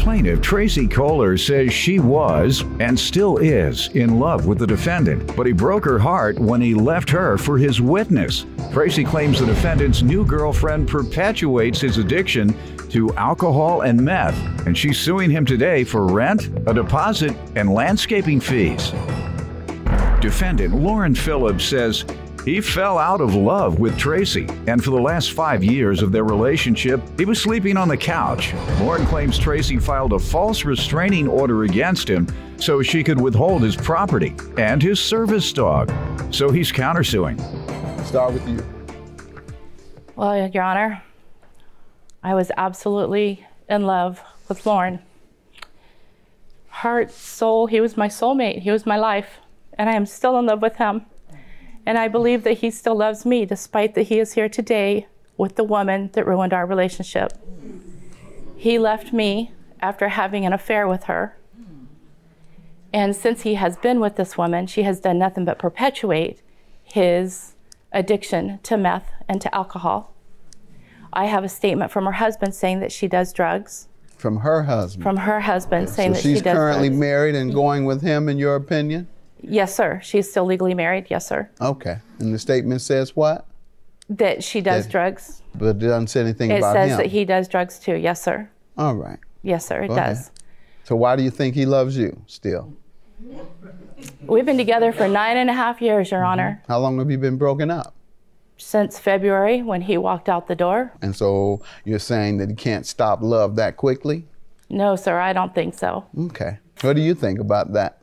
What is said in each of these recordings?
Plaintiff Tracy Kohler says she was, and still is, in love with the defendant, but he broke her heart when he left her for his witness. Tracy claims the defendant's new girlfriend perpetuates his addiction to alcohol and meth, and she's suing him today for rent, a deposit, and landscaping fees. Defendant Lauren Phillips says he fell out of love with Tracy, and for the last 5 years of their relationship, he was sleeping on the couch. Lauren claims Tracy filed a false restraining order against him so she could withhold his property and his service dog. So he's countersuing. Start with you. Well, Your Honor, I was absolutely in love with Lauren. Heart, soul, he was my soulmate. He was my life, and I am still in love with him. And I believe that he still loves me, despite that he is here today with the woman that ruined our relationship. He left me after having an affair with her. And since he has been with this woman, she has done nothing but perpetuate his addiction to meth and to alcohol. I have a statement from her husband saying that she does drugs. From her husband? From her husband saying that she does drugs. So she's currently married and going with him, in your opinion? Yes, sir. She's still legally married. Yes, sir. Okay. And the statement says what? That she does drugs. But it doesn't say anything about him. It says that he does drugs too. Yes, sir. All right. Yes, sir. It does. So why do you think he loves you still? We've been together for 9.5 years, Your Honor. How long have you been broken up? Since February, when he walked out the door. And so you're saying that he can't stop love that quickly? No, sir. I don't think so. Okay. What do you think about that?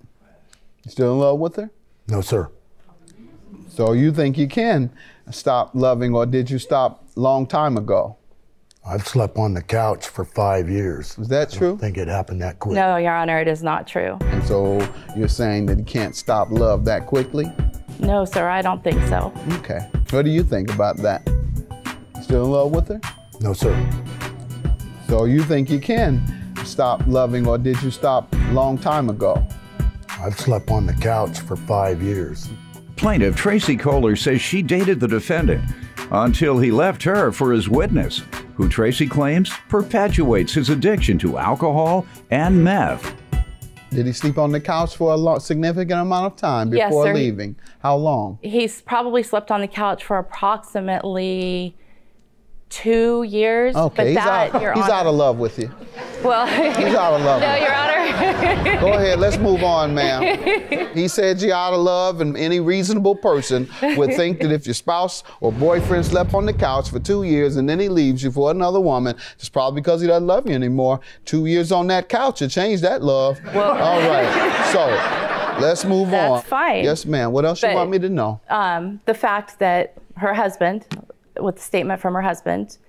You still in love with her? No, sir. So you think you can stop loving, or did you stop a long time ago? I've slept on the couch for 5 years. Is that true? I don't think it happened that quick. No, Your Honor, it is not true. And so you're saying that you can't stop love that quickly? No, sir, I don't think so. Okay. What do you think about that? You still in love with her? No, sir. So you think you can stop loving, or did you stop a long time ago? I've slept on the couch for 5 years. Plaintiff Tracy Kohler says she dated the defendant until he left her for his witness, who Tracy claims perpetuates his addiction to alcohol and meth. Did he sleep on the couch for a significant amount of time before leaving? How long? He's probably slept on the couch for approximately 2 years. Okay, but he's out of love with you. Well, he's out of love. No, Your Honor. Go ahead, let's move on, ma'am. He said you're out of love, and any reasonable person would think that if your spouse or boyfriend slept on the couch for 2 years and then he leaves you for another woman, it's probably because he doesn't love you anymore. 2 years on that couch, it changed that love. Well, all right, so let's move on. That's fine. Yes, ma'am. What else you want me to know? The fact that her husband, with the statement from her husband,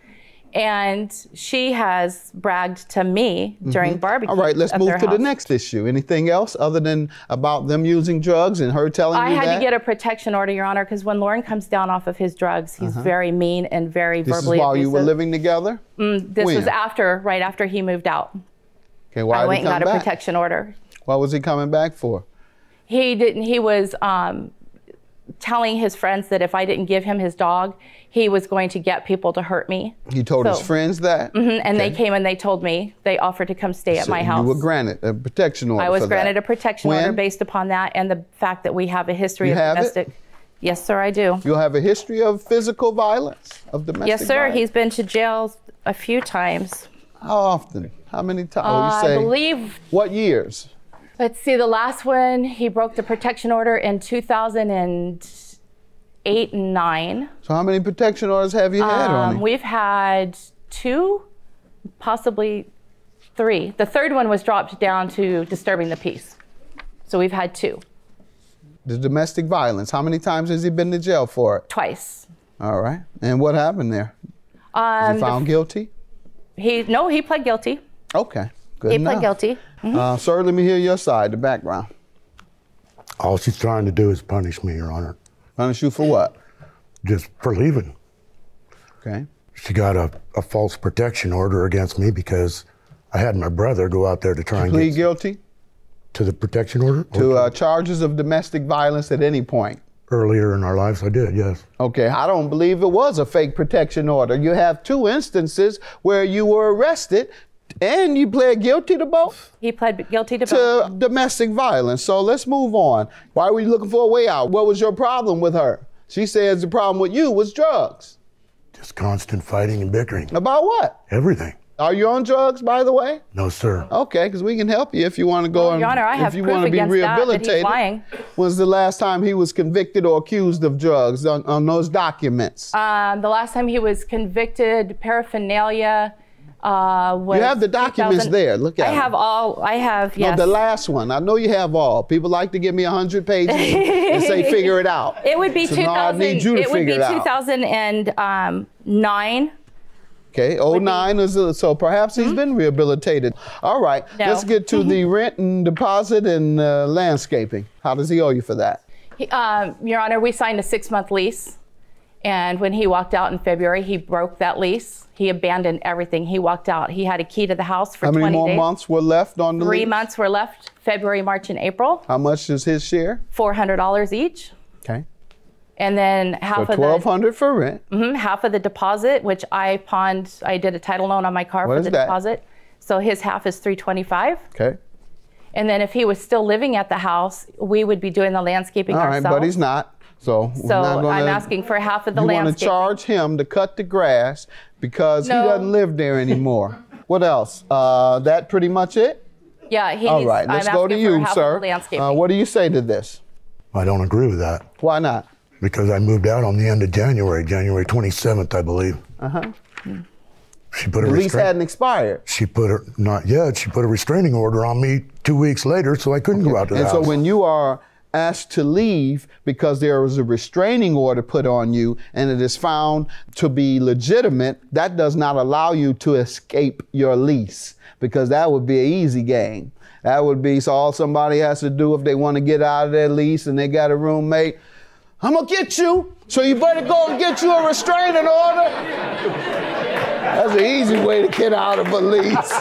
and she has bragged to me during barbecue. All right, let's move to the next issue. Anything else other than about them using drugs and her telling you that? I had to get a protection order, Your Honor, because when Lauren comes down off of his drugs, he's very mean and very verbally abusive. This is while you were living together? This was right after he moved out. Okay, why did he come back? I went and got a protection order. What was he coming back for? He was telling his friends that if I didn't give him his dog, he was going to get people to hurt me. He told his friends that? And they came and they told me, they offered to come stay at my house. You were granted a protection order. I was granted a protection order based upon that and the fact that we have a history of domestic. Yes, sir, I do. You have a history of physical violence, of domestic Yes, sir. violence? He's been to jail a few times. How often? How many times? I believe. What years? Let's see, the last one, he broke the protection order in 2008 and 9. So how many protection orders have you had on him? We've had 2, possibly 3. The third one was dropped down to disturbing the peace. So we've had 2. The domestic violence, how many times has he been to jail for it? Twice. All right. And what happened there? Was he found guilty? No, he pled guilty. Okay. Good enough. He pled guilty. Sir, let me hear your side, the background. All she's trying to do is punish me, Your Honor. Punish you for what? Just for leaving. Okay. She got a false protection order against me because I had my brother go out there to try and plead guilty? To the protection order? To charges of domestic violence at any point? Earlier in our lives, I did, yes. Okay, I don't believe it was a fake protection order. You have 2 instances where you were arrested And you pled guilty to both? He pled guilty to both. To domestic violence. So let's move on. Why were you looking for a way out? What was your problem with her? She says the problem with you was drugs. Just constant fighting and bickering. About what? Everything. Are you on drugs, by the way? No, sir. Okay, because we can help you if you want to go Your Honor, I have if you proof want to be against that he's lying. When's the last time he was convicted or accused of drugs on those documents? The last time he was convicted, paraphernalia, was you have the documents there. Look at them. I have, yes. No, the last one. I know you have all. People like to give me 100 pages and say, figure it out. It would be so now I need you to figure it out. 2009. Okay, 09 is so perhaps he's been rehabilitated. All right, let's get to the rent and deposit and landscaping. How does he owe you for that? Your Honor, we signed a 6-month lease, and when he walked out in February, he broke that lease. He abandoned everything. He walked out. He had a key to the house for 20 days. How many more months were left on the lease? 3 months were left, February, March, and April. How much is his share? $400 each. Okay. And then half of $1,200 for rent. Half of the deposit, which I pawned. I did a title loan on my car for the deposit. So his half is $325. Okay. And then if he was still living at the house, we would be doing the landscaping ourselves. All right, but he's not. So I'm asking for half of the landscaping. You want to charge him to cut the grass because he doesn't live there anymore. What else? That pretty much it? Yeah, all right, let's go to you, sir. What do you say to this? I don't agree with that. Why not? Because I moved out on the end of January 27th, I believe. She put the lease hadn't expired. She put not yet. She put a restraining order on me 2 weeks later, so I couldn't go out to the house. And so when you are asked to leave because there was a restraining order put on you and it is found to be legitimate, that does not allow you to escape your lease, because that would be an easy game. That would be all somebody has to do if they want to get out of their lease and they got a roommate. I'm gonna get you, so you better go and get you a restraining order. That's an easy way to get out of a lease.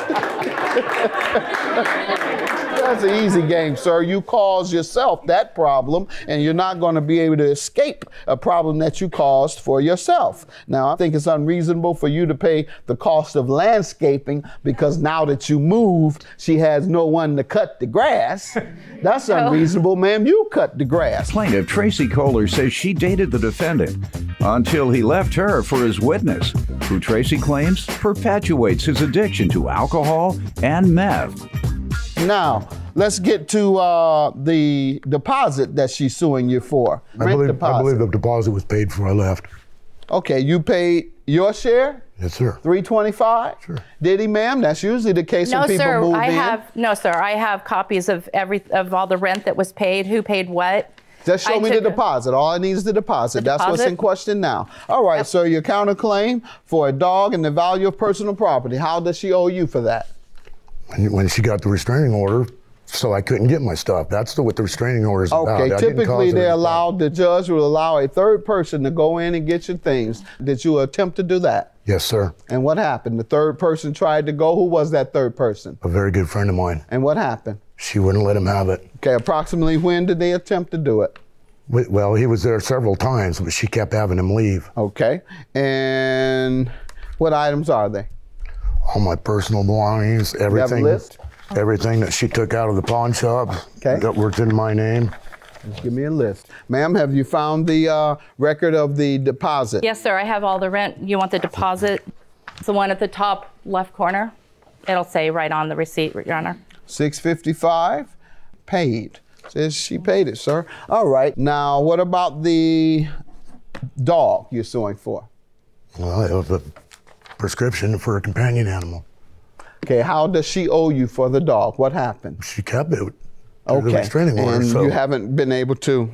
That's an easy game, sir. You caused yourself that problem, and you're not going to be able to escape a problem that you caused for yourself. Now, I think it's unreasonable for you to pay the cost of landscaping because now that you moved, she has no one to cut the grass. That's unreasonable, ma'am. You cut the grass. Plaintiff Tracy Kohler says she dated the defendant until he left her for his witness, who Tracy claims perpetuates his addiction to alcohol and meth. Now, let's get to the deposit that she's suing you for. I believe the deposit was paid before I left. Okay, you paid your share? Yes, sir. $325? Sure. Did he, ma'am? That's usually the case when people move in. No, sir. I have copies of all the rent that was paid, who paid what. Just show me the deposit. All I need is the deposit. That's what's in question now. All right, so your counterclaim for a dog and the value of personal property. How does she owe you for that? When she got the restraining order, so I couldn't get my stuff. That's what the restraining order is about. Okay, typically the judge will allow a third person to go in and get your things. Did you attempt to do that? Yes, sir. And what happened? The third person tried to go. Who was that third person? A very good friend of mine. And what happened? She wouldn't let him have it. Okay, approximately when did they attempt to do it? Well, he was there several times, but she kept having him leave. Okay, and what items are they? All my personal belongings, everything. You have a list? Everything that she took out of the pawn shop that worked in my name. Just give me a list. Ma'am, have you found the record of the deposit? Yes, sir. I have all the rent. You want the deposit? It's the one at the top left corner. It'll say right on the receipt, Your Honor. $655 paid. Says she paid it, sir. All right. Now, what about the dog you're suing for? Well, it was a prescription for a companion animal. Okay, how does she owe you for the dog? What happened? She kept it. Okay, restraining order, and you haven't been able to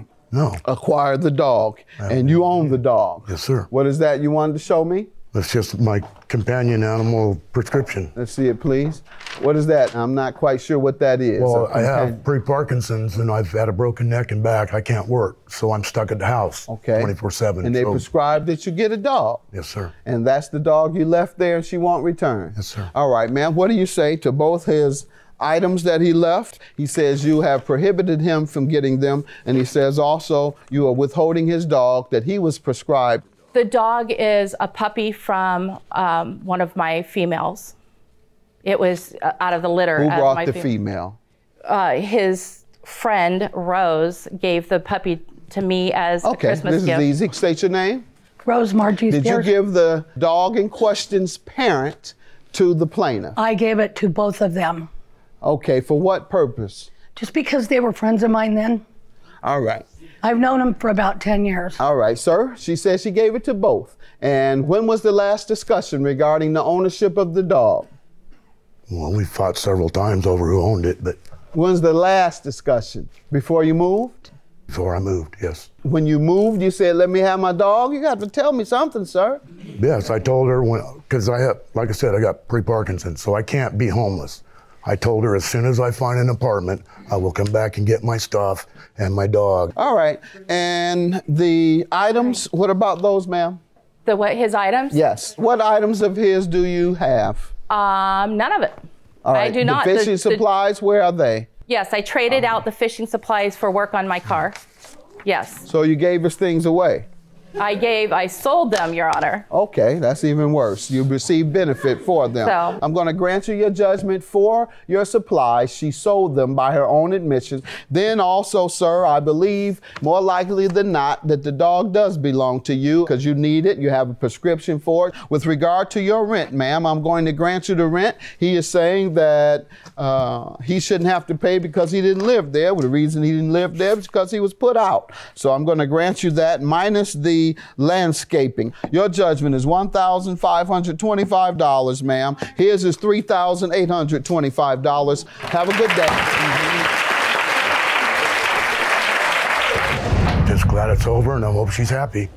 acquire the dog, and you own the dog. Yes, sir. What is that you wanted to show me? That's just my companion animal prescription. Let's see it, please. What is that? I'm not quite sure what that is. Well, I have pre-Parkinson's, and I've had a broken neck and back. I can't work, so I'm stuck at the house 24/7. And they prescribed that you get a dog? Yes, sir. And that's the dog you left there and she won't return? Yes, sir. All right, ma'am, what do you say to both his items that he left? He says you have prohibited him from getting them, and he says also you are withholding his dog that he was prescribed. The dog is a puppy from one of my females. It was out of the litter. Who brought the female? His friend, Rose, gave the puppy to me as a Christmas gift. Okay, this is easy. State your name. Rose Margie Spears. Did you give the dog in question's parent to the plaintiff? I gave it to both of them. Okay, for what purpose? Just because they were friends of mine then. All right. I've known them for about 10 years. All right, sir. She says she gave it to both. And when was the last discussion regarding the ownership of the dog? Well, we fought several times over who owned it, but... When's the last discussion? Before you moved? Before I moved, yes. When you moved, you said, let me have my dog? You got to tell me something, sir. Yes, I told her, because I have, like I said, I got pre-Parkinson's, so I can't be homeless. I told her as soon as I find an apartment, I will come back and get my stuff and my dog. All right, and the items, what about those, ma'am? The what, his items? Yes. What items of his do you have? None of it. All right. I do not. The fishing supplies, where are they? Yes, I traded out the fishing supplies for work on my car. Yes. So you gave his things away? I sold them, Your Honor. Okay, that's even worse. You received benefit for them. So, I'm going to grant you your judgment for your supplies. She sold them by her own admission. Then also, sir, I believe more likely than not that the dog does belong to you because you need it. You have a prescription for it. With regard to your rent, ma'am, I'm going to grant you the rent. He is saying that he shouldn't have to pay because he didn't live there. Well, the reason he didn't live there is because he was put out. So I'm going to grant you that minus the landscaping. Your judgment is $1,525, ma'am. His is $3,825. Have a good day. Just glad it's over, and I hope she's happy.